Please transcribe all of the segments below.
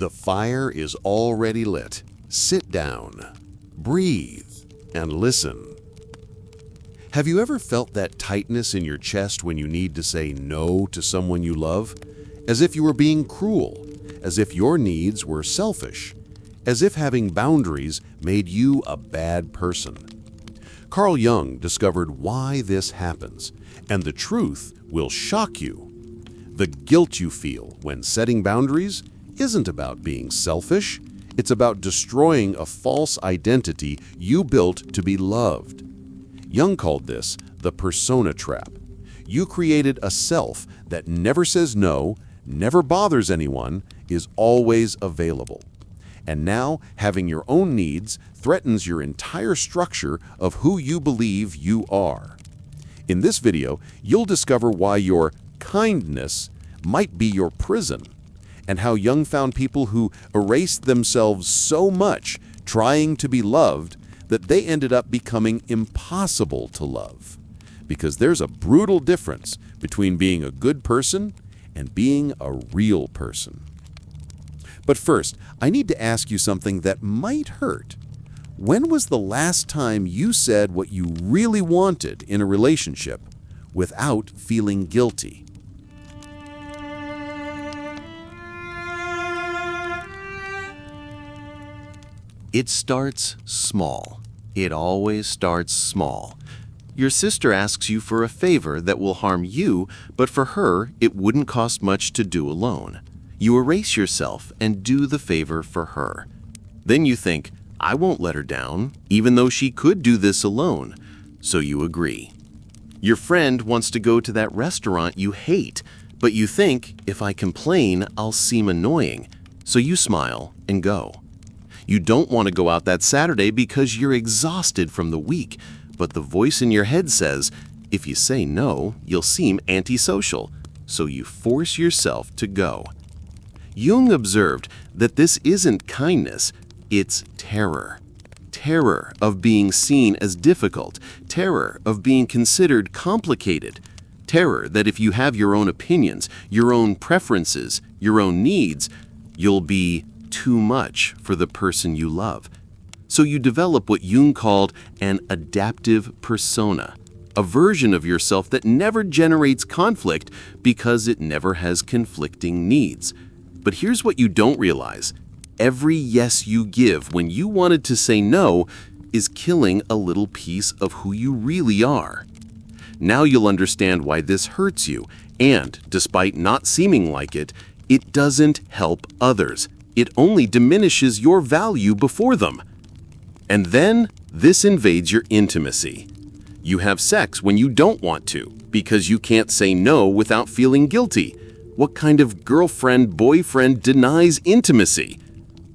The fire is already lit. Sit down, breathe, and listen. Have you ever felt that tightness in your chest when you need to say no to someone you love? As if you were being cruel, as if your needs were selfish, as if having boundaries made you a bad person. Carl Jung discovered why this happens, and the truth will shock you. The guilt you feel when setting boundaries isn't about being selfish. It's about destroying a false identity you built to be loved. Jung called this the persona trap. You created a self that never says no, never bothers anyone, is always available. And now, having your own needs threatens your entire structure of who you believe you are. In this video, you'll discover why your kindness might be your prison, and how Jung found people who erased themselves so much trying to be loved that they ended up becoming impossible to love. Because there's a brutal difference between being a good person and being a real person. But first, I need to ask you something that might hurt. When was the last time you said what you really wanted in a relationship without feeling guilty? It starts small. It always starts small. Your sister asks you for a favor that will harm you, but for her, it wouldn't cost much to do alone. You erase yourself and do the favor for her. Then you think, I won't let her down, even though she could do this alone. So you agree. Your friend wants to go to that restaurant you hate, but you think, if I complain, I'll seem annoying. So you smile and go. You don't want to go out that Saturday because you're exhausted from the week, but the voice in your head says, if you say no, you'll seem antisocial, so you force yourself to go. Jung observed that this isn't kindness, it's terror. Terror of being seen as difficult, terror of being considered complicated, terror that if you have your own opinions, your own preferences, your own needs, you'll be too much for the person you love. So you develop what Jung called an adaptive persona, a version of yourself that never generates conflict because it never has conflicting needs. But here's what you don't realize. Every yes you give when you wanted to say no is killing a little piece of who you really are. Now you'll understand why this hurts you, and despite not seeming like it, it doesn't help others. It only diminishes your value before them. And then this invades your intimacy. You have sex when you don't want to because you can't say no without feeling guilty. What kind of girlfriend-boyfriend denies intimacy?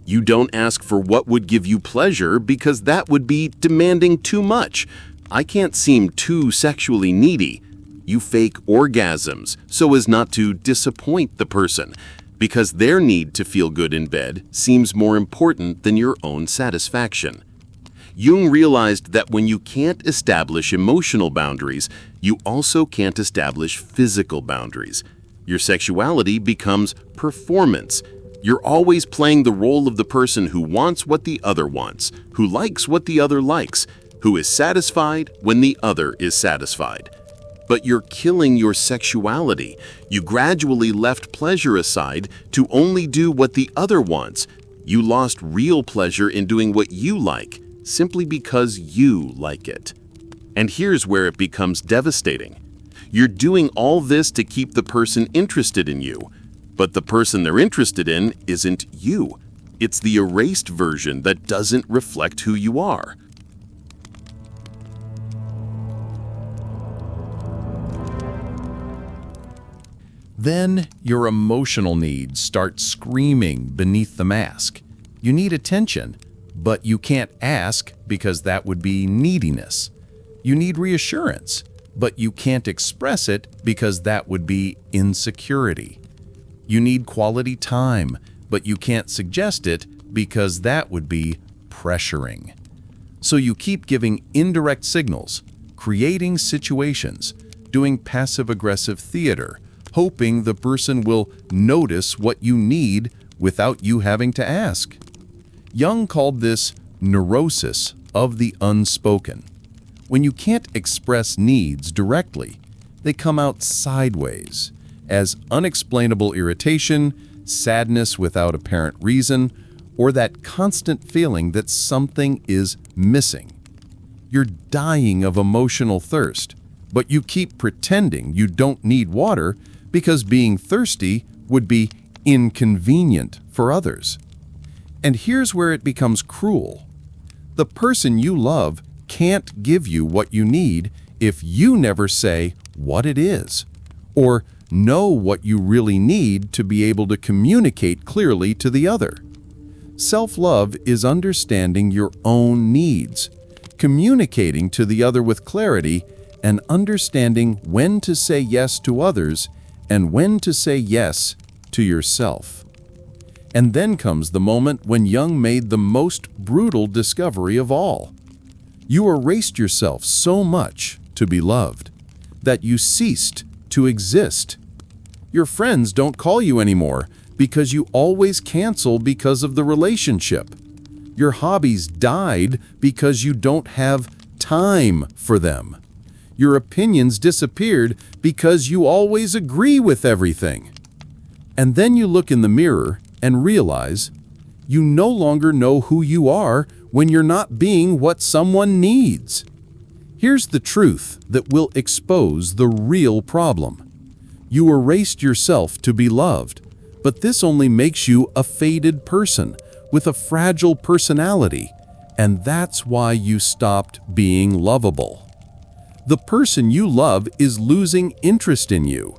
You don't ask for what would give you pleasure because that would be demanding too much. I can't seem too sexually needy. You fake orgasms so as not to disappoint the person, because their need to feel good in bed seems more important than your own satisfaction. Jung realized that when you can't establish emotional boundaries, you also can't establish physical boundaries. Your sexuality becomes performance. You're always playing the role of the person who wants what the other wants, who likes what the other likes, who is satisfied when the other is satisfied. But you're killing your sexuality. You gradually left pleasure aside to only do what the other wants. You lost real pleasure in doing what you like, simply because you like it. And here's where it becomes devastating. You're doing all this to keep the person interested in you, but the person they're interested in isn't you. It's the erased version that doesn't reflect who you are. Then your emotional needs start screaming beneath the mask. You need attention, but you can't ask because that would be neediness. You need reassurance, but you can't express it because that would be insecurity. You need quality time, but you can't suggest it because that would be pressuring. So you keep giving indirect signals, creating situations, doing passive-aggressive theater, hoping the person will notice what you need without you having to ask. Jung called this neurosis of the unspoken. When you can't express needs directly, they come out sideways as unexplainable irritation, sadness without apparent reason, or that constant feeling that something is missing. You're dying of emotional thirst, but you keep pretending you don't need water because being thirsty would be inconvenient for others. And here's where it becomes cruel. The person you love can't give you what you need if you never say what it is, or know what you really need to be able to communicate clearly to the other. Self-love is understanding your own needs, communicating to the other with clarity, and understanding when to say yes to others and when to say yes to yourself. And then comes the moment when Jung made the most brutal discovery of all. You erased yourself so much to be loved that you ceased to exist. Your friends don't call you anymore because you always cancel because of the relationship. Your hobbies died because you don't have time for them. Your opinions disappeared because you always agree with everything. And then you look in the mirror and realize you no longer know who you are when you're not being what someone needs. Here's the truth that will expose the real problem. You erased yourself to be loved, but this only makes you a faded person with a fragile personality, and that's why you stopped being lovable. The person you love is losing interest in you,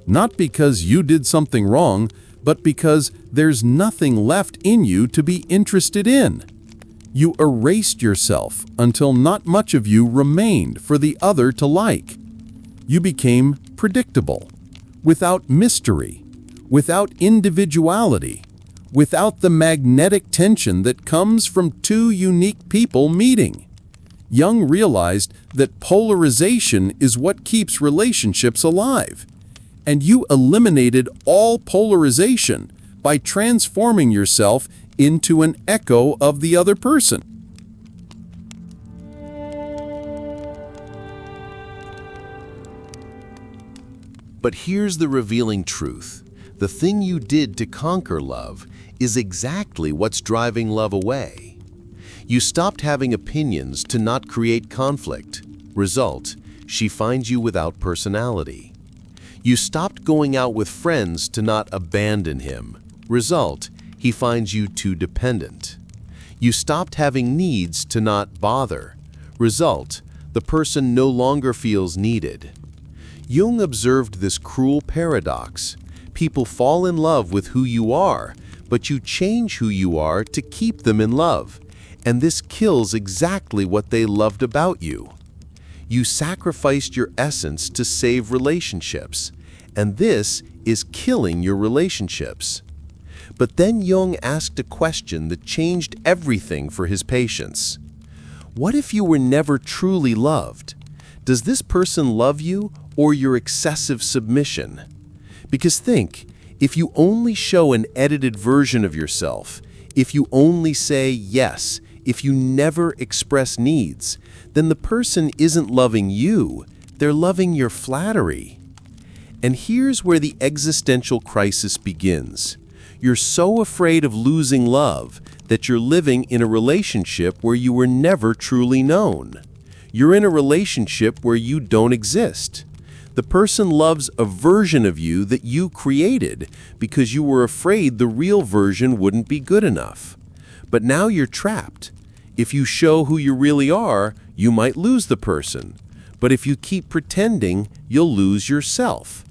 not because you did something wrong, but because there's nothing left in you to be interested in. You erased yourself until not much of you remained for the other to like. You became predictable, without mystery, without individuality, without the magnetic tension that comes from two unique people meeting. Jung realized that polarization is what keeps relationships alive, and you eliminated all polarization by transforming yourself into an echo of the other person. But here's the revealing truth. The thing you did to conquer love is exactly what's driving love away. You stopped having opinions to not create conflict. Result, she finds you without personality. You stopped going out with friends to not abandon him. Result, he finds you too dependent. You stopped having needs to not bother. Result, the person no longer feels needed. Jung observed this cruel paradox. People fall in love with who you are, but you change who you are to keep them in love, and this kills exactly what they loved about you. You sacrificed your essence to save relationships, and this is killing your relationships. But then Jung asked a question that changed everything for his patients. What if you were never truly loved? Does this person love you or your excessive submission? Because think, if you only show an edited version of yourself, if you only say yes, if you never express needs, then the person isn't loving you, they're loving your flattery. And here's where the existential crisis begins. You're so afraid of losing love that you're living in a relationship where you were never truly known. You're in a relationship where you don't exist. The person loves a version of you that you created because you were afraid the real version wouldn't be good enough. But now you're trapped. If you show who you really are, you might lose the person. But if you keep pretending, you'll lose yourself.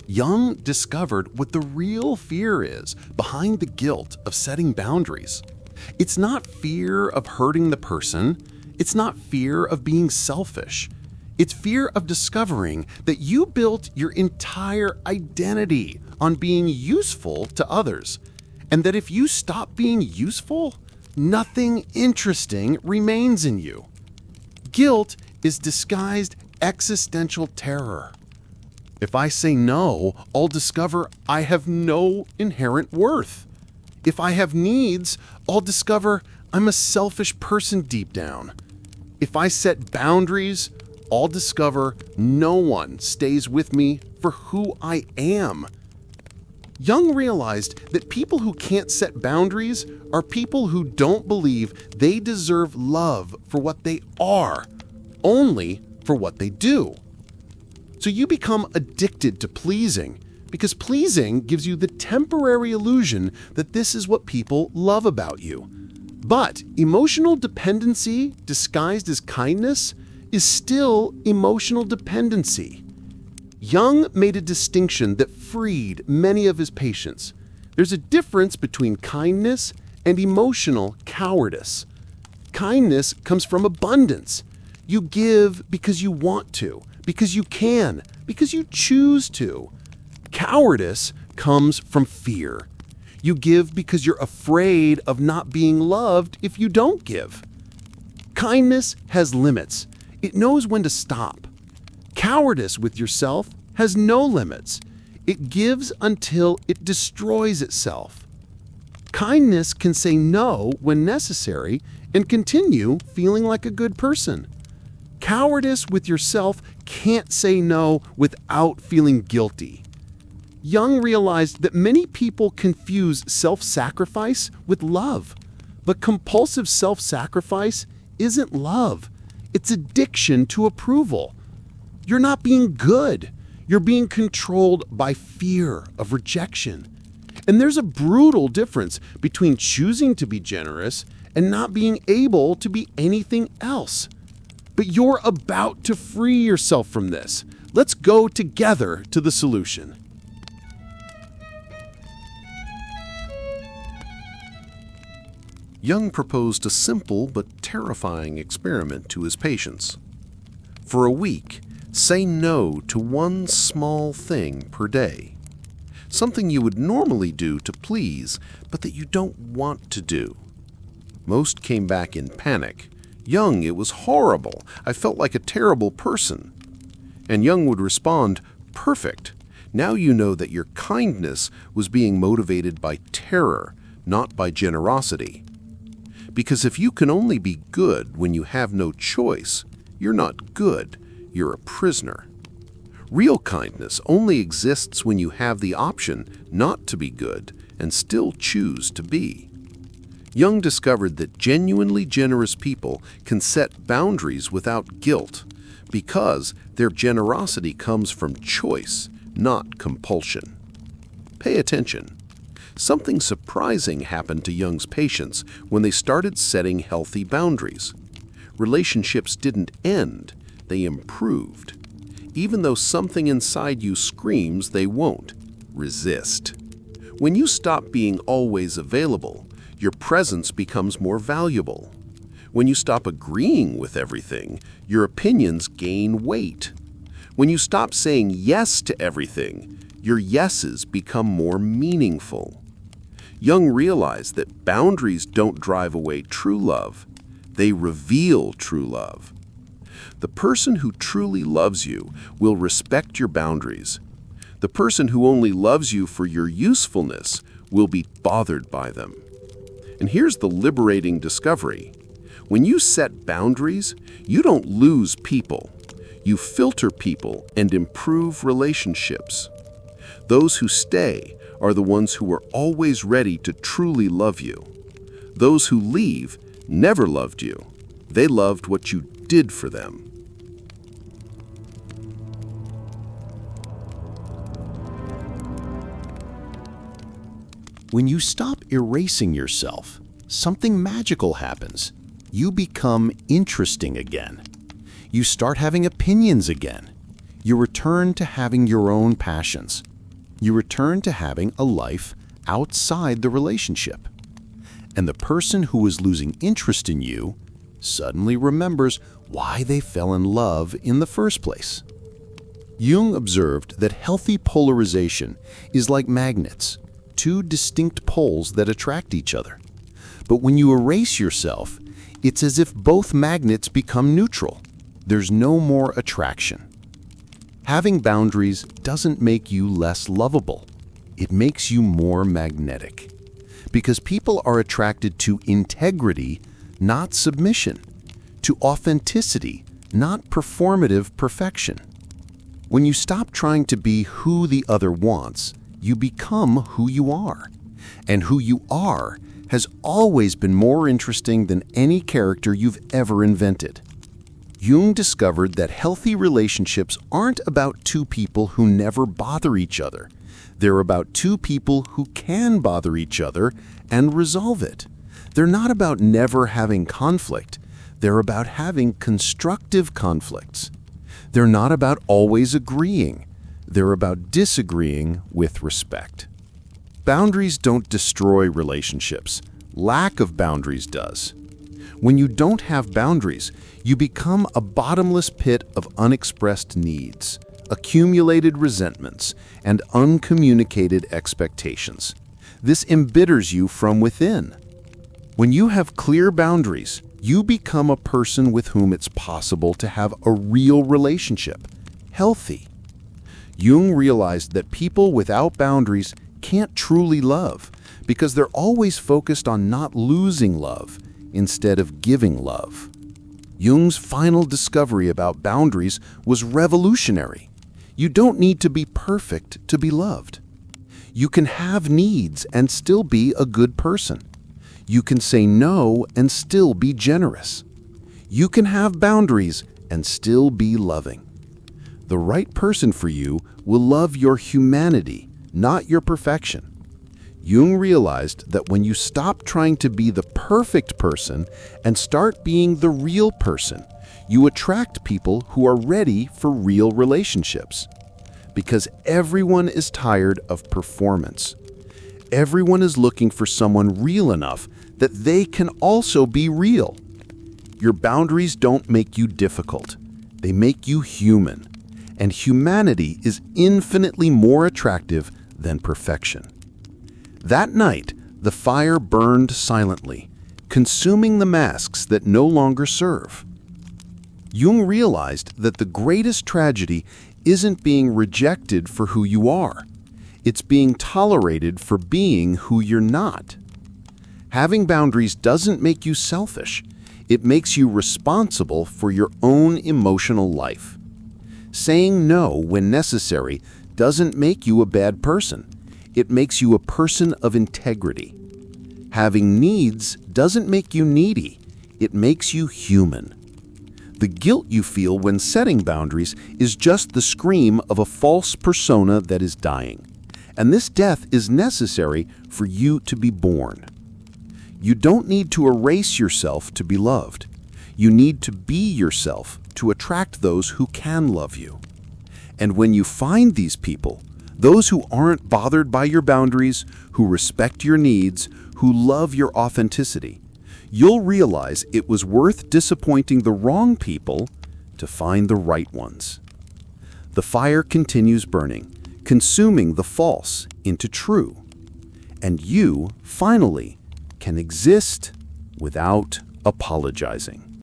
Jung discovered what the real fear is behind the guilt of setting boundaries. It's not fear of hurting the person. It's not fear of being selfish. It's fear of discovering that you built your entire identity on being useful to others, and that if you stop being useful, nothing interesting remains in you. Guilt is disguised existential terror. If I say no, I'll discover I have no inherent worth. If I have needs, I'll discover I'm a selfish person deep down. If I set boundaries, I'll discover no one stays with me for who I am. Jung realized that people who can't set boundaries are people who don't believe they deserve love for what they are, only for what they do. So you become addicted to pleasing, because pleasing gives you the temporary illusion that this is what people love about you. But emotional dependency disguised as kindness is still emotional dependency. Jung made a distinction that freed many of his patients. There's a difference between kindness and emotional cowardice. Kindness comes from abundance. You give because you want to, because you can, because you choose to. Cowardice comes from fear. You give because you're afraid of not being loved if you don't give. Kindness has limits. It knows when to stop. Cowardice with yourself has no limits. It gives until it destroys itself. Kindness can say no when necessary and continue feeling like a good person. Cowardice with yourself can't say no without feeling guilty. Jung realized that many people confuse self-sacrifice with love, but compulsive self-sacrifice isn't love. It's addiction to approval. You're not being good. You're being controlled by fear of rejection. And there's a brutal difference between choosing to be generous and not being able to be anything else. But you're about to free yourself from this. Let's go together to the solution. Jung proposed a simple but terrifying experiment to his patients. For a week, say no to one small thing per day. Something you would normally do to please, but that you don't want to do. Most came back in panic. Jung, it was horrible. I felt like a terrible person. And Jung would respond, perfect. Now you know that your kindness was being motivated by terror, not by generosity. Because if you can only be good when you have no choice, you're not good, you're a prisoner. Real kindness only exists when you have the option not to be good and still choose to be. Jung discovered that genuinely generous people can set boundaries without guilt because their generosity comes from choice, not compulsion. Pay attention. Something surprising happened to Jung's patients when they started setting healthy boundaries. Relationships didn't end, they improved. Even though something inside you screams they won't. Resist. When you stop being always available, your presence becomes more valuable. When you stop agreeing with everything, your opinions gain weight. When you stop saying yes to everything, your yeses become more meaningful. Jung realized that boundaries don't drive away true love. They reveal true love. The person who truly loves you will respect your boundaries. The person who only loves you for your usefulness will be bothered by them. And here's the liberating discovery. When you set boundaries, you don't lose people. You filter people and improve relationships. Those who stay are the ones who are always ready to truly love you. Those who leave never loved you. They loved what you did for them. When you stop erasing yourself, something magical happens. You become interesting again. You start having opinions again. You return to having your own passions. You return to having a life outside the relationship. And the person who was losing interest in you suddenly remembers why they fell in love in the first place. Jung observed that healthy polarization is like magnets, two distinct poles that attract each other. But when you erase yourself, it's as if both magnets become neutral. there's no more attraction. Having boundaries doesn't make you less lovable. It makes you more magnetic. Because people are attracted to integrity, not submission, to authenticity, not performative perfection. When you stop trying to be who the other wants, you become who you are. And who you are has always been more interesting than any character you've ever invented. Jung discovered that healthy relationships aren't about two people who never bother each other. They're about two people who can bother each other and resolve it. They're not about never having conflict. They're about having constructive conflicts. They're not about always agreeing. They're about disagreeing with respect. Boundaries don't destroy relationships. Lack of boundaries does. When you don't have boundaries, you become a bottomless pit of unexpressed needs, accumulated resentments, and uncommunicated expectations. This embitters you from within. When you have clear boundaries, you become a person with whom it's possible to have a real relationship, healthy. Jung realized that people without boundaries can't truly love because they're always focused on not losing love instead of giving love. Jung's final discovery about boundaries was revolutionary. You don't need to be perfect to be loved. You can have needs and still be a good person. You can say no and still be generous. You can have boundaries and still be loving. The right person for you will love your humanity, not your perfection. Jung realized that when you stop trying to be the perfect person and start being the real person, you attract people who are ready for real relationships. Because everyone is tired of performance. Everyone is looking for someone real enough that they can also be real. Your boundaries don't make you difficult. They make you human. And humanity is infinitely more attractive than perfection. That night, the fire burned silently, consuming the masks that no longer serve. Jung realized that the greatest tragedy isn't being rejected for who you are. It's being tolerated for being who you're not. Having boundaries doesn't make you selfish. It makes you responsible for your own emotional life. Saying no when necessary doesn't make you a bad person. It makes you a person of integrity. Having needs doesn't make you needy. It makes you human. The guilt you feel when setting boundaries is just the scream of a false persona that is dying. And this death is necessary for you to be born. You don't need to erase yourself to be loved. You need to be yourself to attract those who can love you. And when you find these people, those who aren't bothered by your boundaries, who respect your needs, who love your authenticity, you'll realize it was worth disappointing the wrong people to find the right ones. The fire continues burning, consuming the false into true. And you, finally, can exist without apologizing.